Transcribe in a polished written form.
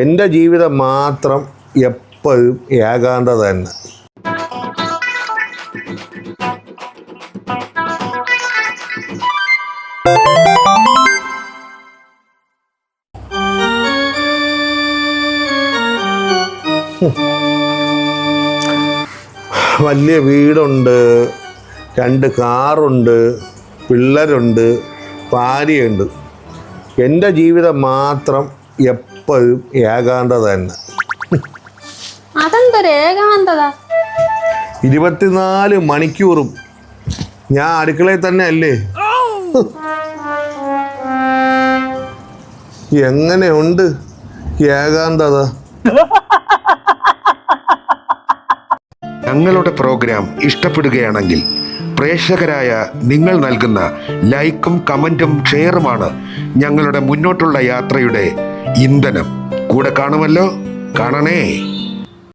എൻ്റെ ജീവിതം മാത്രം എപ്പോഴും ഏകാന്തത തന്നെ. വലിയ വീടുണ്ട്, 2 കാറുണ്ട്, പിള്ളേരുണ്ട്, ഭാര്യയുണ്ട്. എൻ്റെ ജീവിതം മാത്രം എപ്പോഴും ഏകാന്തത തന്നെ. അതെന്തൊരു ഏകാന്തത? 24 മണിക്കൂറും ഞാൻ അടുക്കളയിൽ തന്നെ അല്ലേ. എങ്ങനെയുണ്ട് ഏകാന്തത? ഞങ്ങളുടെ പ്രോഗ്രാം ഇഷ്ടപ്പെടുകയാണെങ്കിൽ പ്രേക്ഷകരായ നിങ്ങൾ നൽകുന്ന ലൈക്കും കമൻറ്റും ഷെയറുമാണ് ഞങ്ങളുടെ മുന്നോട്ടുള്ള യാത്രയുടെ ഇന്ധനം. കൂടെ കാണുമല്ലോ, കാണണേ.